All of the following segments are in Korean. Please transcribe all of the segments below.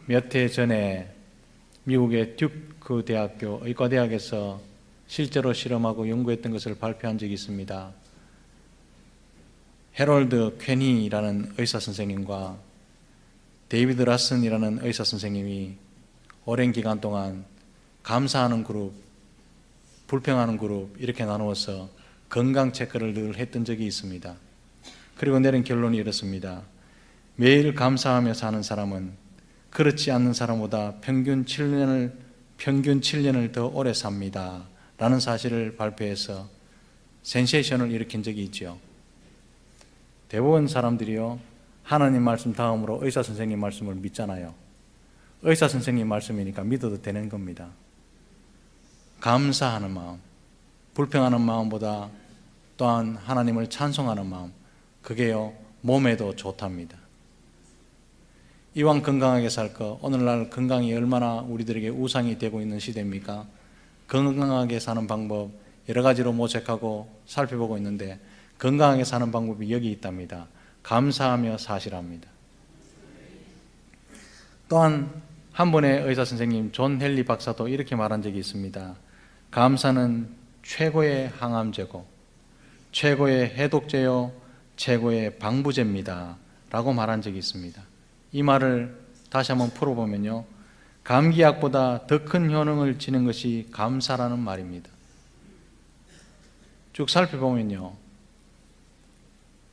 몇 해 전에 미국의 듀크 대학교 의과대학에서 실제로 실험하고 연구했던 것을 발표한 적이 있습니다. 해롤드 퀘니라는 의사 선생님과 데이비드 라슨이라는 의사 선생님이 오랜 기간 동안 감사하는 그룹, 불평하는 그룹 이렇게 나누어서 건강 체크를 늘 했던 적이 있습니다. 그리고 내린 결론이 이렇습니다. 매일 감사하며 사는 사람은 그렇지 않는 사람보다 평균 7년을 더 오래 삽니다. 라는 사실을 발표해서 센세이션을 일으킨 적이 있죠. 대부분 사람들이요, 하나님 말씀 다음으로 의사 선생님 말씀을 믿잖아요. 의사 선생님 말씀이니까 믿어도 되는 겁니다. 감사하는 마음, 불평하는 마음보다 또한 하나님을 찬송하는 마음, 그게요 몸에도 좋답니다. 이왕 건강하게 살 거, 오늘날 건강이 얼마나 우리들에게 우상이 되고 있는 시대입니까? 건강하게 사는 방법 여러 가지로 모색하고 살펴보고 있는데 건강하게 사는 방법이 여기 있답니다. 감사하며 사시랍니다. 또한 한 분의 의사 선생님 존 헨리 박사도 이렇게 말한 적이 있습니다. 감사는 최고의 항암제고 최고의 해독제요 최고의 방부제입니다 라고 말한 적이 있습니다. 이 말을 다시 한번 풀어보면요, 감기약보다 더 큰 효능을 지닌 것이 감사라는 말입니다. 쭉 살펴보면요,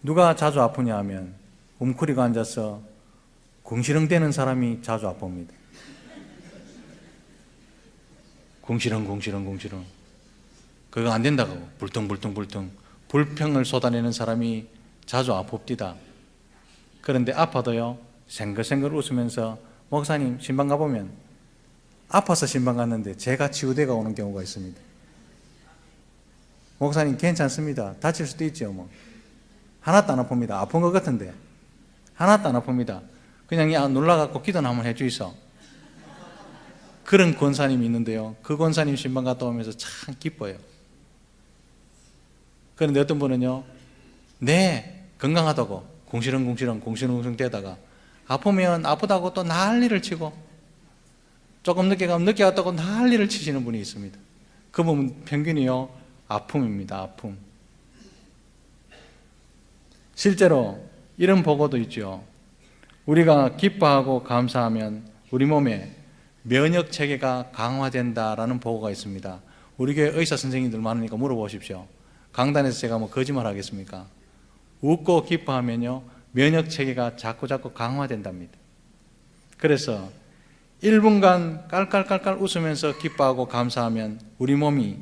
누가 자주 아프냐 하면 웅크리고 앉아서 궁시렁대는 사람이 자주 아픕니다. 궁시렁 그거 안 된다고 불퉁 불평을 쏟아내는 사람이 자주 아픕디다. 그런데 아파도요 생글생글 웃으면서 목사님 신방 가보면 아파서 신방 갔는데 제가 치유대가 오는 경우가 있습니다. 목사님 괜찮습니다. 다칠 수도 있죠. 뭐 하나도 안 아픕니다. 아픈 것 같은데 하나도 안 아픕니다. 그냥 놀라갖고 기도나 한번 해주이소. 그런 권사님이 있는데요, 그 권사님 신방 갔다 오면서 참 기뻐요. 그런데 어떤 분은요, 네 건강하다고 궁시렁 대다가 아프면 아프다고 또 난리를 치고 조금 늦게 가면 늦게 왔다고 난리를 치시는 분이 있습니다. 그 부분 평균이요 아픔입니다. 아픔. 실제로 이런 보고도 있죠. 우리가 기뻐하고 감사하면 우리 몸에 면역 체계가 강화된다라는 보고가 있습니다. 우리 교회 의사 선생님들 많으니까 물어보십시오. 강단에서 제가 뭐 거짓말 하겠습니까? 웃고 기뻐하면요 면역 체계가 자꾸 강화된답니다. 그래서 1분간 깔깔깔깔 웃으면서 기뻐하고 감사하면 우리 몸이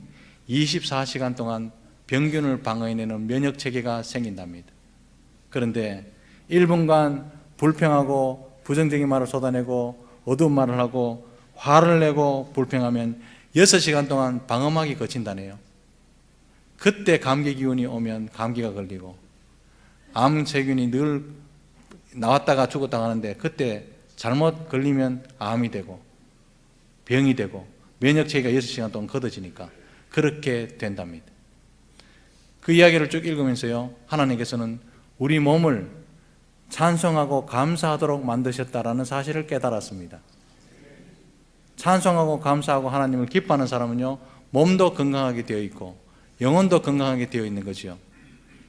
24시간 동안 병균을 방어해내는 면역 체계가 생긴답니다. 그런데 1분간 불평하고 부정적인 말을 쏟아내고 어두운 말을 하고 화를 내고 불평하면 6시간 동안 방어막이 거친다네요. 그때 감기 기운이 오면 감기가 걸리고 암세균이 늘 나왔다가 죽었다 하는데 그때 잘못 걸리면 암이 되고 병이 되고 면역체계가 6시간 동안 걷어지니까 그렇게 된답니다. 그 이야기를 쭉 읽으면서요, 하나님께서는 우리 몸을 찬송하고 감사하도록 만드셨다라는 사실을 깨달았습니다. 찬송하고 감사하고 하나님을 기뻐하는 사람은요 몸도 건강하게 되어 있고 영혼도 건강하게 되어 있는 거죠.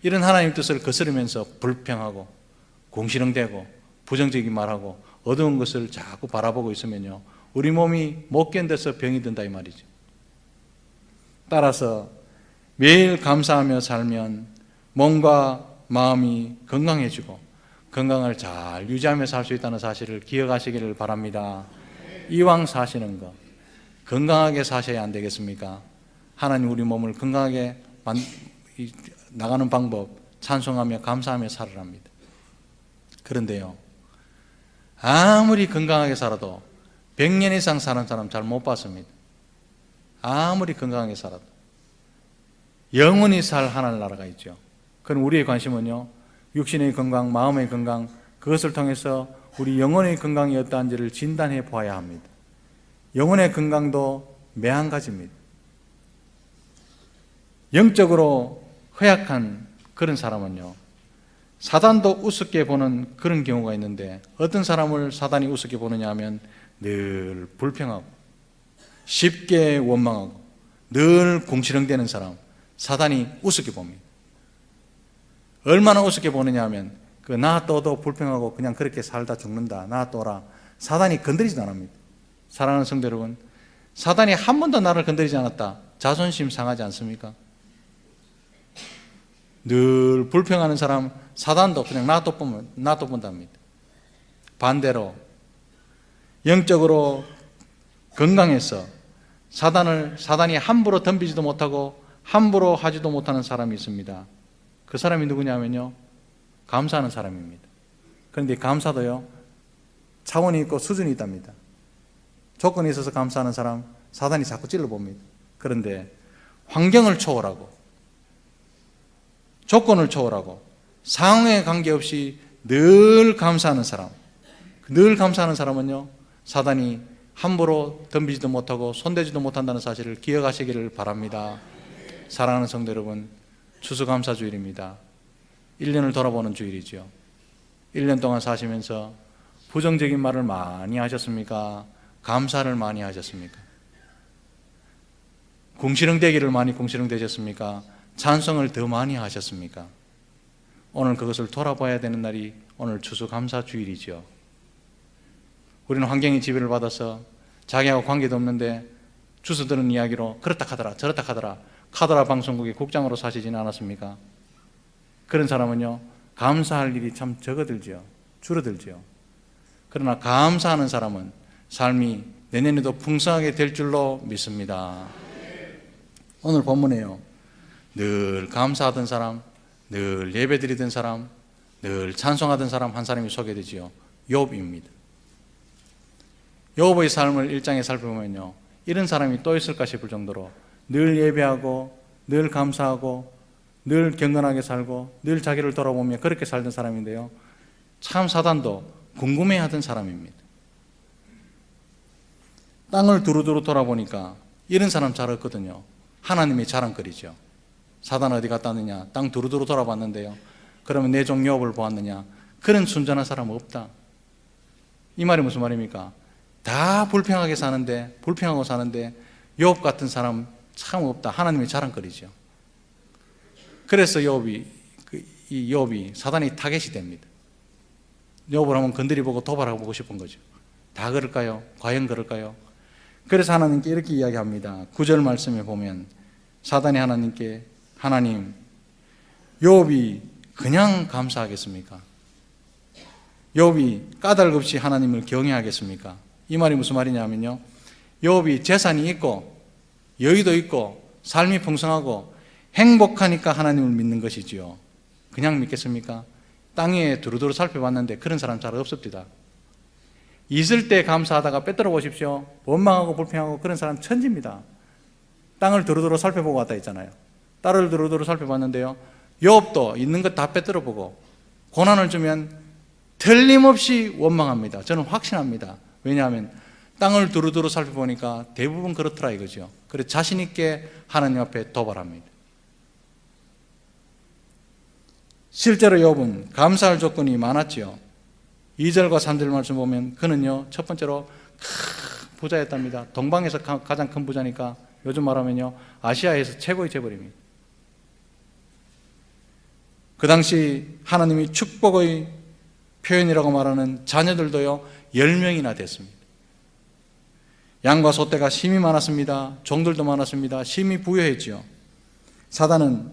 이런 하나님 뜻을 거스르면서 불평하고 궁시렁대고 부정적인 말하고 어두운 것을 자꾸 바라보고 있으면요 우리 몸이 못 견뎌서 병이 든다 이 말이죠. 따라서 매일 감사하며 살면 몸과 마음이 건강해지고 건강을 잘 유지하며 살 수 있다는 사실을 기억하시기를 바랍니다. 이왕 사시는 거 건강하게 사셔야 안 되겠습니까? 하나님 우리 몸을 건강하게 나가는 방법 찬송하며 감사하며 살으랍니다. 그런데요, 아무리 건강하게 살아도 100년 이상 사는 사람 잘 못 봤습니다. 아무리 건강하게 살아도 영원히 살 하늘나라가 있죠. 그럼 우리의 관심은요 육신의 건강, 마음의 건강, 그것을 통해서 우리 영혼의 건강이 어떠한지를 진단해 보아야 합니다. 영혼의 건강도 매한가지입니다. 영적으로 허약한 그런 사람은요 사단도 우습게 보는 그런 경우가 있는데, 어떤 사람을 사단이 우습게 보느냐 하면 늘 불평하고 쉽게 원망하고 늘 궁시렁대는 사람, 사단이 우습게 봅니다. 얼마나 우습게 보느냐 하면 놔둬도 불평하고 그냥 그렇게 살다 죽는다, 놔둬라. 사단이 건드리지도 않습니다. 사랑하는 성도 여러분, 사단이 한 번도 나를 건드리지 않았다, 자존심 상하지 않습니까? 늘 불평하는 사람, 사단도 그냥 놔둬본답니다. 반대로 영적으로 건강해서 사단이 함부로 덤비지도 못하고 함부로 하지도 못하는 사람이 있습니다. 그 사람이 누구냐면요, 감사하는 사람입니다. 그런데 감사도요, 차원이 있고 수준이 있답니다. 조건이 있어서 감사하는 사람, 사단이 자꾸 찔러봅니다. 그런데 환경을 초월하고 조건을 초월하고 상황에 관계없이 늘 감사하는 사람, 늘 감사하는 사람은요, 사단이 함부로 덤비지도 못하고 손대지도 못한다는 사실을 기억하시기를 바랍니다. 사랑하는 성도 여러분, 추수감사주일입니다. 1년을 돌아보는 주일이죠. 1년 동안 사시면서 부정적인 말을 많이 하셨습니까? 감사를 많이 하셨습니까? 궁시렁대기를 많이 궁시렁대셨습니까? 찬송을 더 많이 하셨습니까? 오늘 그것을 돌아봐야 되는 날이 오늘 추수감사주일이죠. 우리는 환경의 지배를 받아서 자기하고 관계도 없는데 주워 들은 이야기로 그렇다 하더라 저렇다 하더라, 카더라 방송국의 국장으로 사시지는 않았습니까? 그런 사람은요, 감사할 일이 참 줄어들죠. 그러나 감사하는 사람은 삶이 내년에도 풍성하게 될 줄로 믿습니다. 오늘 본문에요, 늘 감사하던 사람, 늘 예배드리던 사람, 늘 찬송하던 사람 한 사람이 소개되지요. 욥입니다. 욥의 삶을 1장에 살펴보면요, 이런 사람이 또 있을까 싶을 정도로 늘 예배하고 늘 감사하고 늘 경건하게 살고 늘 자기를 돌아보며 그렇게 살던 사람인데요, 참 사단도 궁금해하던 사람입니다. 땅을 두루두루 돌아보니까 이런 사람 잘 없거든요. 하나님의 자랑거리죠. 사단 어디 갔다 왔느냐, 땅 두루두루 돌아봤는데요, 그러면 내 종 욥을 보았느냐, 그런 순전한 사람은 없다. 이 말이 무슨 말입니까? 다 불평하고 사는데 욥 같은 사람 참 없다. 하나님의 자랑거리죠. 그래서 욥이 사단이 타겟이 됩니다. 욥을 한번 건드려보고 도발해보고 싶은 거죠. 다 그럴까요? 과연 그럴까요? 그래서 하나님께 이렇게 이야기합니다. 9절 말씀에 보면 사단이 하나님께, 하나님, 욥이 그냥 감사하겠습니까? 욥이 까닭없이 하나님을 경외하겠습니까? 이 말이 무슨 말이냐면요, 욥이 재산이 있고 여유도 있고 삶이 풍성하고 행복하니까 하나님을 믿는 것이지요. 그냥 믿겠습니까? 땅 위에 두루두루 살펴봤는데 그런 사람 잘 없습니다. 있을 때 감사하다가 빼들어 보십시오. 원망하고 불평하고 그런 사람 천지입니다. 땅을 두루두루 살펴보고 왔다 했잖아요. 딸을 두루두루 살펴봤는데요, 욥도 있는 것 다 빼들어 보고 고난을 주면 틀림없이 원망합니다. 저는 확신합니다. 왜냐하면 땅을 두루두루 살펴보니까 대부분 그렇더라 이거죠. 그래서 자신 있게 하나님 앞에 도발합니다. 실제로 욥은 감사할 조건이 많았지요. 2절과 3절 말씀 보면 그는요, 첫 번째로 큰 부자였답니다. 동방에서 가장 큰 부자니까 요즘 말하면요, 아시아에서 최고의 재벌입니다. 그 당시 하나님이 축복의 표현이라고 말하는 자녀들도요 10명이나 됐습니다. 양과 소떼가 심히 많았습니다. 종들도 많았습니다. 심히 부유했지요. 사단은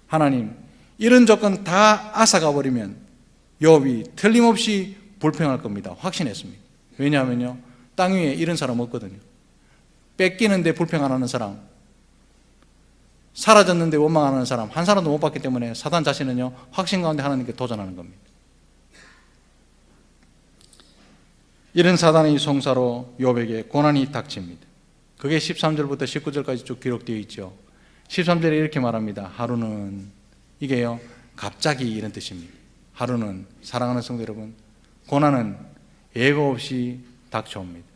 하나님, 이런 조건 다 앗아가 버리면 욥이 틀림없이 불평할 겁니다. 확신했습니다. 왜냐하면요, 땅 위에 이런 사람 없거든요. 뺏기는데 불평 안 하는 사람, 사라졌는데 원망 안 하는 사람 한 사람도 못 봤기 때문에 사단 자신은요, 확신 가운데 하나님께 도전하는 겁니다. 이런 사단의 송사로 욥에게 고난이 닥칩니다. 그게 13절부터 19절까지 쭉 기록되어 있죠. 13절에 이렇게 말합니다. 하루는, 이게요, 갑자기 이런 뜻입니다. 하루는, 사랑하는 성도 여러분, 고난은 예고 없이 닥쳐옵니다.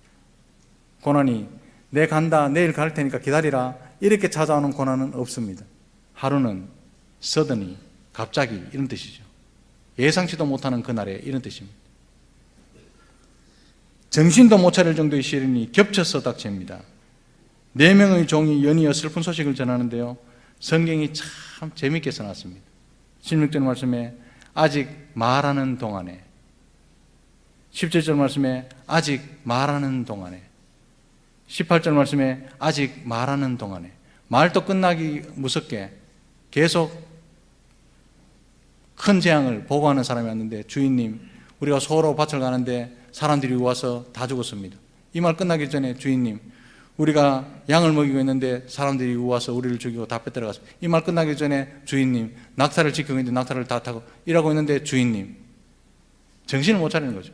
고난이 내 간다, 내일 갈 테니까 기다리라, 이렇게 찾아오는 고난은 없습니다. 하루는 suddenly, 갑자기, 이런 뜻이죠. 예상치도 못하는 그날에 이런 뜻입니다. 정신도 못 차릴 정도의 시련이 겹쳐서 닥칩니다. 4명의 종이 연이어 슬픈 소식을 전하는데요, 성경이 참 재밌게 써놨습니다. 16절 말씀에 아직 말하는 동안에, 17절 말씀에 아직 말하는 동안에, 18절 말씀에 아직 말하는 동안에, 말도 끝나기 무섭게 계속 큰 재앙을 보고하는 사람이 왔는데, 주인님, 우리가 소로 밭을 가는데 사람들이 와서 다 죽었습니다. 이 말 끝나기 전에, 주인님, 우리가 양을 먹이고 있는데 사람들이 와서 우리를 죽이고 다 빼들어갔습니다. 이 말 끝나기 전에, 주인님, 낙타를 지키고 있는데 낙타를 다 타고 일하고 있는데, 주인님. 정신을 못 차리는 거죠.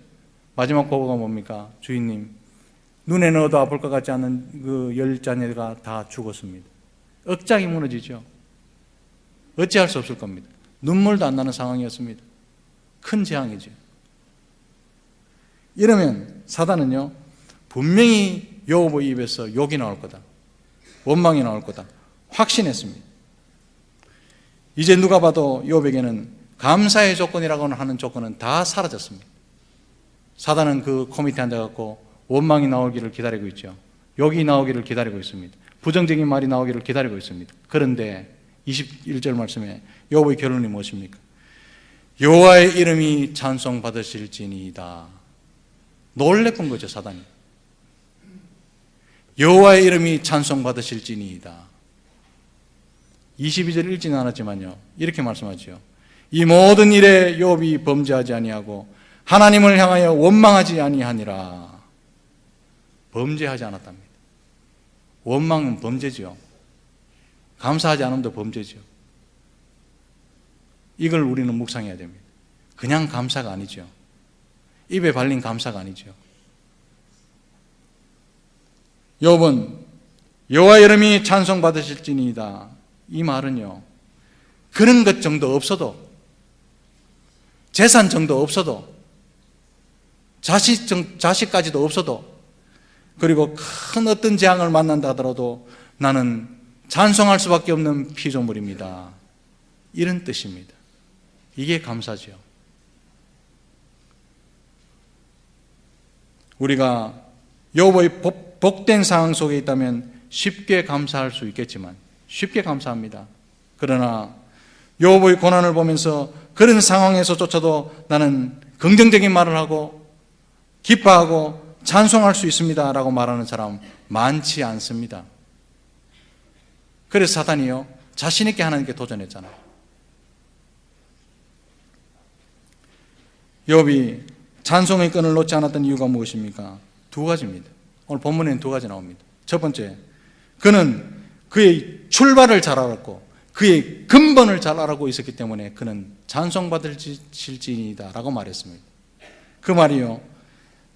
마지막 보고가 뭡니까? 주인님, 눈에 넣어도 아플 것 같지 않은 그 10자녀가 다 죽었습니다. 억장이 무너지죠. 어찌할 수 없을 겁니다. 눈물도 안 나는 상황이었습니다. 큰 재앙이죠. 이러면 사단은요, 분명히 욥의 입에서 욕이 나올 거다, 원망이 나올 거다 확신했습니다. 이제 누가 봐도 욥에게는 감사의 조건이라고 하는 조건은 다 사라졌습니다. 사단은 그 코밑에 앉아갖고 원망이 나오기를 기다리고 있죠. 욕이 나오기를 기다리고 있습니다. 부정적인 말이 나오기를 기다리고 있습니다. 그런데 21절 말씀에 욥의 결론이 무엇입니까? 여호와의 이름이 찬송받으실지니이다. 놀랬던 거죠, 사단이. 여호와의 이름이 찬송받으실지니이다. 22절 읽지는 않았지만요, 이렇게 말씀하죠. 이 모든 일에 욥이 범죄하지 아니하고 하나님을 향하여 원망하지 아니하니라. 범죄하지 않았답니다. 원망은 범죄죠. 감사하지 않음도 범죄죠. 이걸 우리는 묵상해야 됩니다. 그냥 감사가 아니죠. 입에 발린 감사가 아니죠. 욥은 여호와 이름이 찬송받으실지니이다. 이 말은요, 그런 것 정도 없어도, 재산 정도 없어도, 자식까지도 없어도, 그리고 큰 어떤 재앙을 만난다 하더라도 나는 찬송할 수밖에 없는 피조물입니다. 이런 뜻입니다. 이게 감사죠. 우리가 욥의 복된 상황 속에 있다면 쉽게 감사할 수 있겠지만, 쉽게 감사합니다. 그러나 욥의 고난을 보면서 그런 상황에서조차도 나는 긍정적인 말을 하고 기뻐하고 찬송할 수 있습니다 라고 말하는 사람 많지 않습니다. 그래서 사단이요, 자신 있게 하나님께 도전했잖아요. 욥이 찬송의 끈을 놓지 않았던 이유가 무엇입니까? 2가지입니다. 오늘 본문에는 2가지 나옵니다. 첫 번째, 그는 그의 출발을 잘 알았고 그의 근본을 잘 알고 있었기 때문에 그는 찬송받으실지니이다 라고 말했습니다. 그 말이요,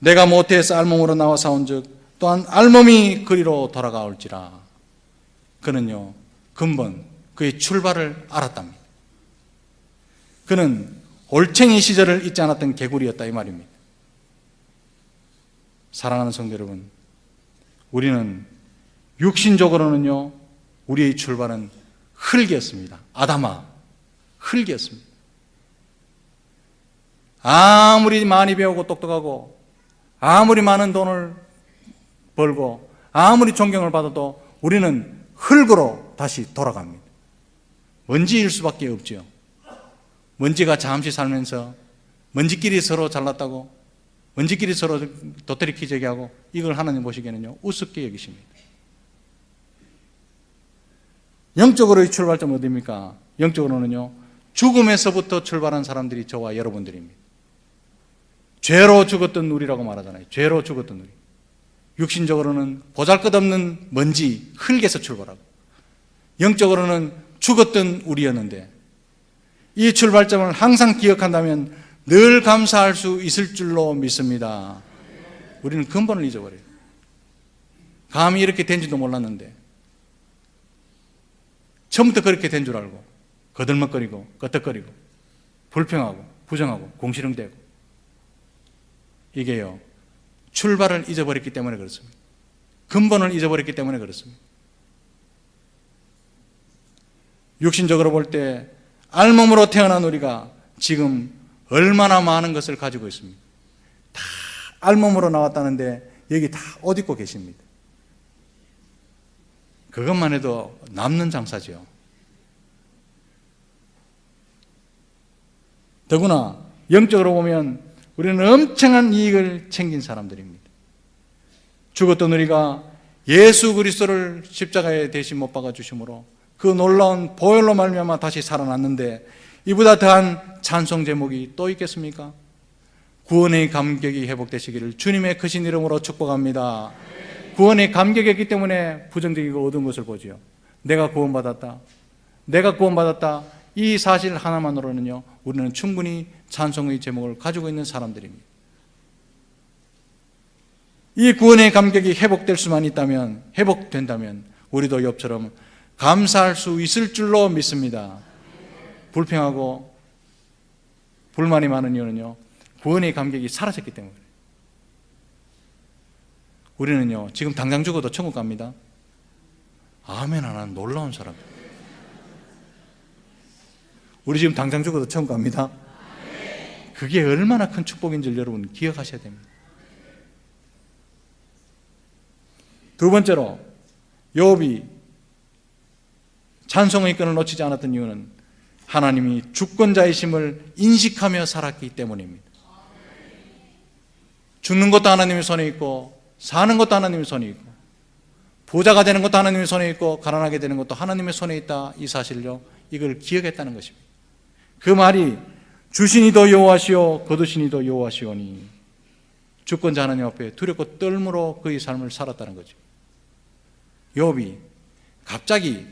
내가 모태에서 알몸으로 나와 사온즉 또한 알몸이 그리로 돌아가올지라. 그는요, 근본, 그의 출발을 알았답니다. 그는 올챙이 시절을 잊지 않았던 개구리였다, 이 말입니다. 사랑하는 성도 여러분, 우리는 육신적으로는요, 우리의 출발은 흙이었습니다. 아담아, 흙이었습니다. 아무리 많이 배우고 똑똑하고 아무리 많은 돈을 벌고 아무리 존경을 받아도 우리는 흙으로 다시 돌아갑니다. 먼지일 수밖에 없죠. 먼지가 잠시 살면서 먼지끼리 서로 잘났다고, 먼지끼리 서로 도토리 키재기 하고, 이걸 하나님 보시기에는요, 우습게 여기십니다. 영적으로의 출발점은 어디입니까? 영적으로는요, 죽음에서부터 출발한 사람들이 저와 여러분들입니다. 죄로 죽었던 우리라고 말하잖아요. 죄로 죽었던 우리. 육신적으로는 보잘것없는 먼지, 흙에서 출발하고, 영적으로는 죽었던 우리였는데, 이 출발점을 항상 기억한다면 늘 감사할 수 있을 줄로 믿습니다. 우리는 근본을 잊어버려요. 감히 이렇게 된지도 몰랐는데, 처음부터 그렇게 된 줄 알고 거들먹거리고 끄떡거리고 불평하고 부정하고 공시렁대고, 이게요, 출발을 잊어버렸기 때문에 그렇습니다. 근본을 잊어버렸기 때문에 그렇습니다. 육신적으로 볼 때 알몸으로 태어난 우리가 지금 얼마나 많은 것을 가지고 있습니다. 다 알몸으로 나왔다는데 여기 다 옷 입고 계십니다. 그것만 해도 남는 장사지요. 더구나 영적으로 보면 우리는 엄청난 이익을 챙긴 사람들입니다. 죽었던 우리가 예수 그리스도를 십자가에 대신 못 박아 주심으로 그 놀라운 보혈로 말미암아 다시 살아났는데 이보다 더한 찬송 제목이 또 있겠습니까? 구원의 감격이 회복되시기를 주님의 크신 이름으로 축복합니다. 구원의 감격이 있기 때문에 부정적이고 어두운 것을 보지요. 내가 구원받았다. 내가 구원받았다. 이 사실 하나만으로는요, 우리는 충분히 찬송의 제목을 가지고 있는 사람들입니다. 이 구원의 감격이 회복될 수만 있다면, 회복된다면 우리도 욥처럼 감사할 수 있을 줄로 믿습니다. 불평하고 불만이 많은 이유는요, 구원의 감격이 사라졌기 때문에. 우리는요, 지금 당장 죽어도 천국 갑니다. 아멘 하는 놀라운 사람. 우리 지금 당장 죽어도 천국 갑니다. 그게 얼마나 큰 축복인지를 여러분 기억하셔야 됩니다. 두 번째로 욥이 찬송의 끈을 놓치지 않았던 이유는 하나님이 주권자이심을 인식하며 살았기 때문입니다. 죽는 것도 하나님의 손에 있고 사는 것도 하나님의 손에 있고 부자가 되는 것도 하나님의 손에 있고 가난하게 되는 것도 하나님의 손에 있다. 이 사실요, 이걸 기억했다는 것입니다. 그 말이 주시니도 여호와시오 거두시니도 여호와시오니, 주권자 하나님 앞에 두렵고 떨므로 그의 삶을 살았다는 거죠. 욥이 갑자기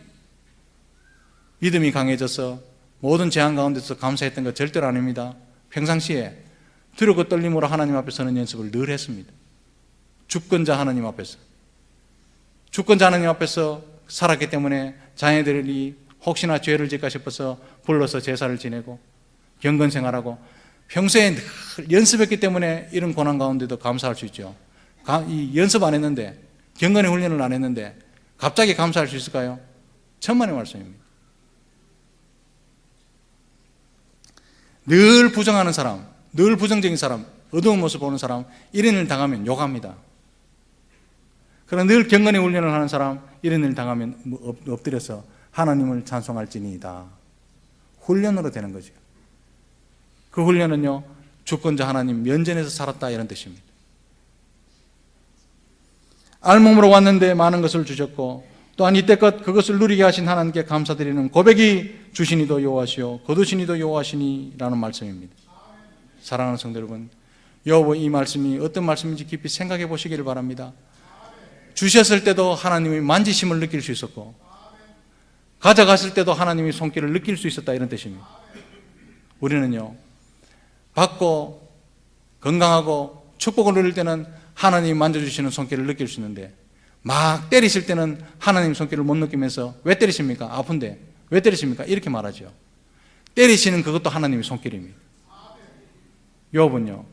믿음이 강해져서 모든 재앙 가운데서 감사했던 것 절대로 아닙니다. 평상시에 두렵고 떨림으로 하나님 앞에 서는 연습을 늘 했습니다. 주권자 하나님 앞에서, 주권자 하나님 앞에서 살았기 때문에 자녀들이 혹시나 죄를 질까 싶어서 불러서 제사를 지내고 경건생활하고 평소에 늘 연습했기 때문에 이런 고난 가운데도 감사할 수 있죠. 연습 안 했는데, 경건의 훈련을 안 했는데 갑자기 감사할 수 있을까요? 천만의 말씀입니다. 늘 부정하는 사람, 늘 부정적인 사람, 어두운 모습 보는 사람, 이런 일을 당하면 욕합니다. 그러나 늘 경건의 훈련을 하는 사람, 이런 일을 당하면 엎드려서 하나님을 찬송할지니이다. 훈련으로 되는 거죠. 그 훈련은요, 주권자 하나님 면전에서 살았다, 이런 뜻입니다. 알몸으로 왔는데 많은 것을 주셨고 또한 이때껏 그것을 누리게 하신 하나님께 감사드리는 고백이 주시니도 여호와시오 거두시니도 여호와시니라는 말씀입니다. 사랑하는 성도 여러분, 욥의 이 말씀이 어떤 말씀인지 깊이 생각해 보시기를 바랍니다. 주셨을 때도 하나님의 만지심을 느낄 수 있었고 가져갔을 때도 하나님의 손길을 느낄 수 있었다, 이런 뜻입니다. 우리는요, 받고 건강하고 축복을 누릴 때는 하나님이 만져주시는 손길을 느낄 수 있는데 막 때리실 때는 하나님 손길을 못 느끼면서 왜 때리십니까? 아픈데 왜 때리십니까? 이렇게 말하죠. 때리시는 그것도 하나님의 손길입니다. 욥은요,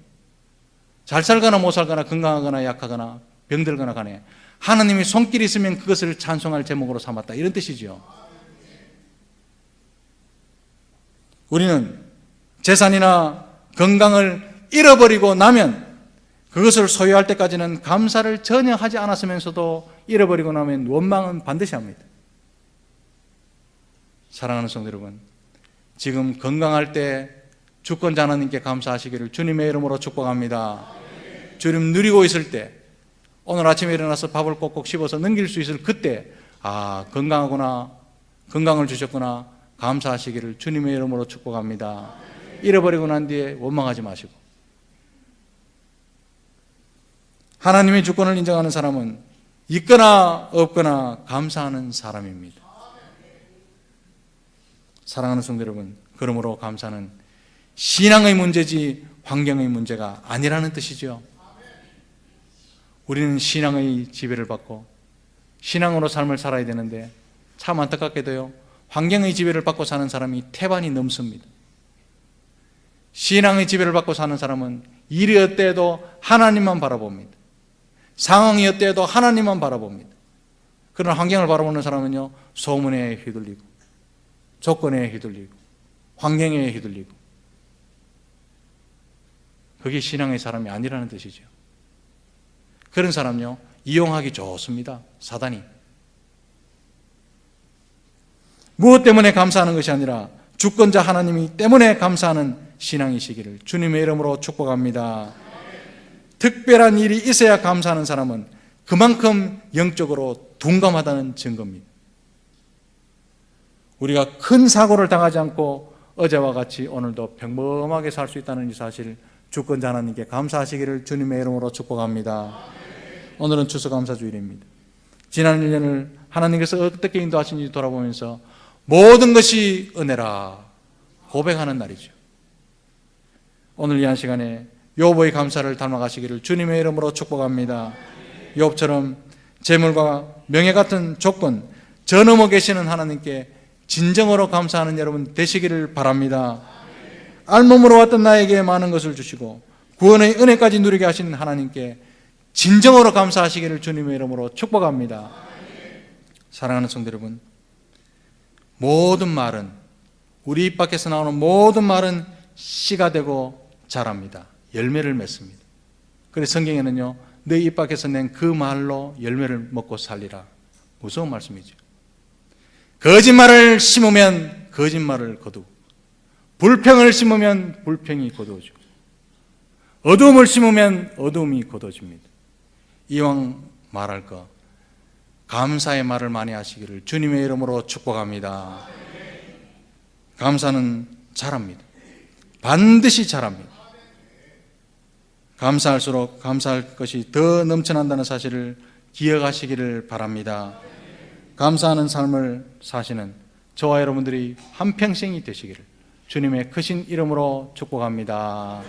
잘 살거나 못 살거나 건강하거나 약하거나 병들거나 간에 하나님의 손길이 있으면 그것을 찬송할 제목으로 삼았다, 이런 뜻이죠. 우리는 재산이나 건강을 잃어버리고 나면 그것을 소유할 때까지는 감사를 전혀 하지 않았으면서도 잃어버리고 나면 원망은 반드시 합니다. 사랑하는 성도 여러분, 지금 건강할 때 주권자 하나님께 감사하시기를 주님의 이름으로 축복합니다. 주님 누리고 있을 때, 오늘 아침에 일어나서 밥을 꼭꼭 씹어서 넘길 수 있을 그때, 건강하구나, 건강을 주셨구나, 감사하시기를 주님의 이름으로 축복합니다. 잃어버리고 난 뒤에 원망하지 마시고, 하나님의 주권을 인정하는 사람은 있거나 없거나 감사하는 사람입니다. 사랑하는 성도 여러분, 그러므로 감사는 신앙의 문제지 환경의 문제가 아니라는 뜻이죠. 우리는 신앙의 지배를 받고 신앙으로 삶을 살아야 되는데 참 안타깝게도요, 환경의 지배를 받고 사는 사람이 태반이 넘습니다. 신앙의 지배를 받고 사는 사람은 일이 어때도 하나님만 바라봅니다. 상황이 어때도 하나님만 바라봅니다. 그러나 환경을 바라보는 사람은요, 소문에 휘둘리고 조건에 휘둘리고 환경에 휘둘리고 그게 신앙의 사람이 아니라는 뜻이죠. 그런 사람요, 이용하기 좋습니다. 사단이. 무엇 때문에 감사하는 것이 아니라 주권자 하나님이 때문에 감사하는 신앙이시기를 주님의 이름으로 축복합니다. 특별한 일이 있어야 감사하는 사람은 그만큼 영적으로 둔감하다는 증거입니다. 우리가 큰 사고를 당하지 않고 어제와 같이 오늘도 평범하게 살 수 있다는 이 사실, 주권자 하나님께 감사하시기를 주님의 이름으로 축복합니다. 오늘은 추수감사주일입니다. 지난 1년을 하나님께서 어떻게 인도하신지 돌아보면서 모든 것이 은혜라 고백하는 날이죠. 오늘 이 한 시간에 욥의 감사를 닮아가시기를 주님의 이름으로 축복합니다. 욥처럼 재물과 명예 같은 조건 저 넘어 계시는 하나님께 진정으로 감사하는 여러분 되시기를 바랍니다. 알몸으로 왔던 나에게 많은 것을 주시고 구원의 은혜까지 누리게 하신 하나님께 진정으로 감사하시기를 주님의 이름으로 축복합니다. 사랑하는 성도 여러분, 모든 말은, 우리 입 밖에서 나오는 모든 말은 씨가 되고 자랍니다. 열매를 맺습니다. 그래서 성경에는요, 내 입 밖에서 낸 그 말로 열매를 먹고 살리라. 무서운 말씀이죠. 거짓말을 심으면 거짓말을 거두고, 불평을 심으면 불평이 거두어지고, 어두움을 심으면 어두움이 거두어집니다. 이왕 말할 거 감사의 말을 많이 하시기를 주님의 이름으로 축복합니다. 감사는 자랍니다. 반드시 자랍니다. 감사할수록 감사할 것이 더 넘쳐난다는 사실을 기억하시기를 바랍니다. 감사하는 삶을 사시는 저와 여러분들이 한평생이 되시기를 주님의 크신 이름으로 축복합니다.